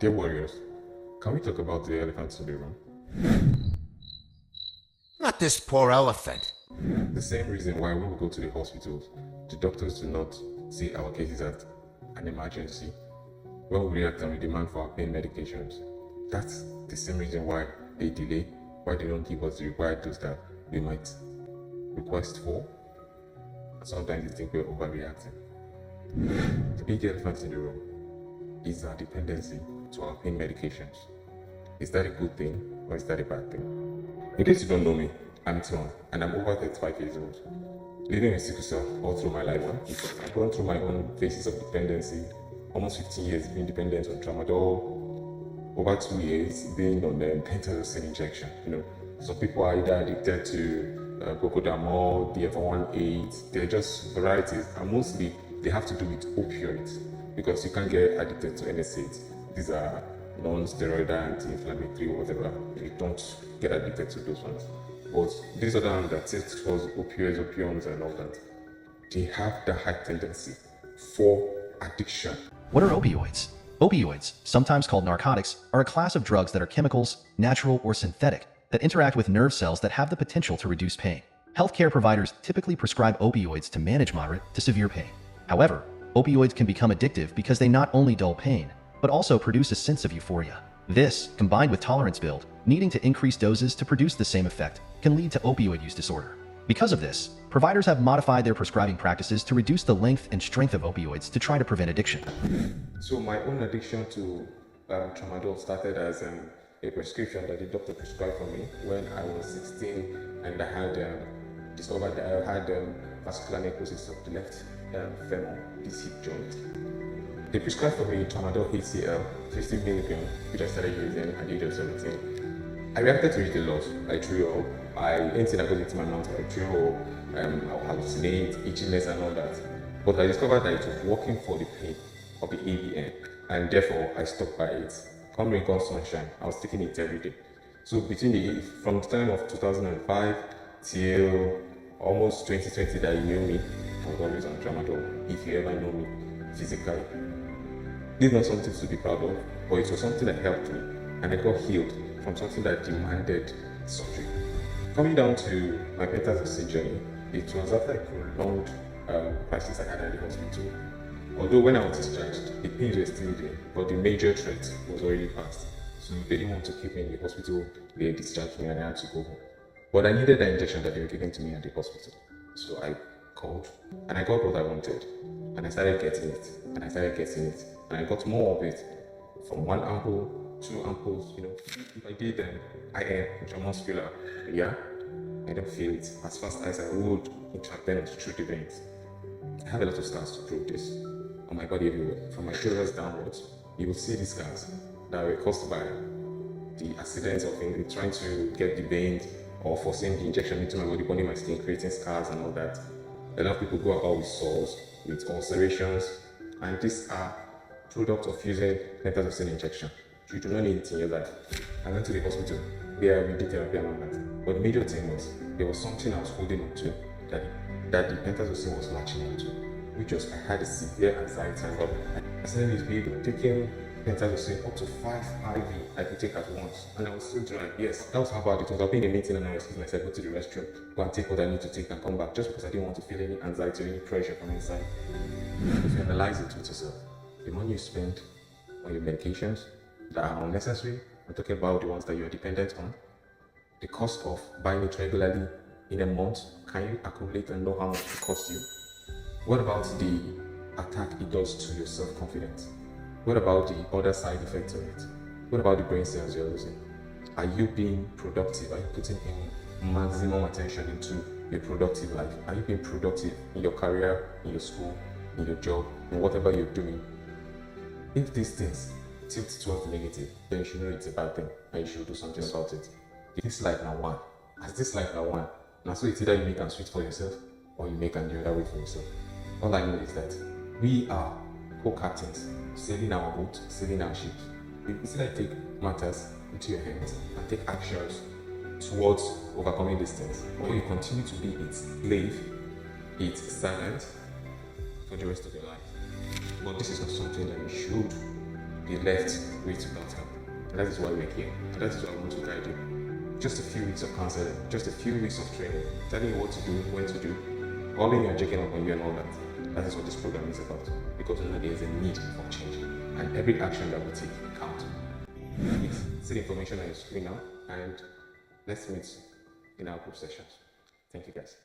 Dear warriors, can we talk about the elephants in the room? Not this poor elephant. The same reason why when we go to the hospitals, the doctors do not see our cases as an emergency. When we react and we demand for our pain medications, that's the same reason why they delay, why they don't give us the required dose that we might request for. And sometimes they think we're overreacting. The big elephant in the room is our dependency to our pain medications. Is that a good thing or is that a bad thing? In case you don't know me, I'm Tom and I'm over 35 years old. Living with sickle cell all through my life. I've gone through my own phases of dependency, almost 15 years being dependent on tramadol, over 2 years being on the pentazocine injection. Some people are either addicted to crocodamol, DF18, they're just varieties, and mostly they have to do with opioids because you can't get addicted to NSAIDs. These are non-steroidal, anti-inflammatory, whatever. You don't get addicted to those ones. But these other ones that test for opioids, opiums, and all that, they have the high tendency for addiction. What are opioids? Opioids, sometimes called narcotics, are a class of drugs that are chemicals, natural or synthetic, that interact with nerve cells that have the potential to reduce pain. Healthcare providers typically prescribe opioids to manage moderate to severe pain. However, opioids can become addictive because they not only dull pain, but also produce a sense of euphoria. This, combined with tolerance build, needing to increase doses to produce the same effect, can lead to opioid use disorder. Because of this, providers have modified their prescribing practices to reduce the length and strength of opioids to try to prevent addiction. So my own addiction to tramadol started as a prescription that the doctor prescribed for me when I was 16, and I had discovered that I had vascular necrosis of the left femur, this hip joint. They prescribed for me tramadol HCl, 50 milligrams, which I started using at the age of 17. I reacted to it a lot. I threw up. Anything that goes into my mouth, I threw up. I hallucinate, itchiness, and all that. But I discovered that it was working for the pain of the ABN, and therefore I stuck by it. Come rain, come sunshine, I was taking it every day. So from the time of 2005 till almost 2020 that you knew me, I was always on tramadol. If you ever know me physically, this is not something to be proud of, but it was something that helped me, and I got healed from something that demanded surgery. Coming down to my pentazocine journey, it was after a prolonged crisis I had at the hospital. Although when I was discharged, the pains were still there, but the major threat was already past. So they didn't want to keep me in the hospital. They discharged me and I had to go home. But I needed that injection that they were giving to me at the hospital. So I called and I got what I wanted. And I started getting it. And I started getting it. And I got more of it. From 1 ampoule, 2 ampoules, If I did IM, intramuscular, I don't feel it as fast as I would intravenous through the veins. I have a lot of scars to prove this on my body everywhere. From my shoulders downwards, you will see these scars that were caused by the accidents of trying to get the veins or forcing the injection into my body, burning my skin, creating scars and all that. A lot of people go about with sores, with ulcerations, and these are products of using pentazocine injection. You do not need it in your life. I went to the hospital where we did therapy and all that. But the major thing was there was something I was holding on to that the pentazocine was latching onto, which was I had a severe anxiety and I started taking pentazocine up to 5 IV I could take at once, and I was still dry. Yes, that was how bad it was. I'll be in a meeting and I was excuse myself, go to the restroom, go and take what I need to take and come back, just because I didn't want to feel any anxiety or any pressure from inside. If you analyze it with yourself, the money you spend on your medications that are unnecessary, I'm talking about the ones that you're dependent on, the cost of buying it regularly in a month, can you accumulate and know how much it costs you? What about the attack it does to your self-confidence? What about the other side effects of it? What about the brain cells you're losing? Are you being productive? Are you putting in maximum attention into your productive life? Are you being productive in your career, in your school, in your job, in whatever you're doing? If these things tilt towards the negative, then you should know it's a bad thing and you should do something about it. This life now one. As this life now one. Now so it's either you make and switch for yourself or you make and the other way for yourself. All I know is that we are co-captains, sailing our boat, sailing our ships. Instead of take matters into your hands and take actions towards overcoming these things, or you continue to be its slave, its servant for the rest of your life. But this is not something that you should be left without help. And that is why we're here. And that is what I want to guide you. Just a few weeks of counseling, just a few weeks of training, telling you what to do, when to do, calling you and checking up on you and all that. That is what this program is about. Because there is a need for change. And every action that we take counts. Please see the information on your screen now, and let's meet in our group sessions. Thank you guys.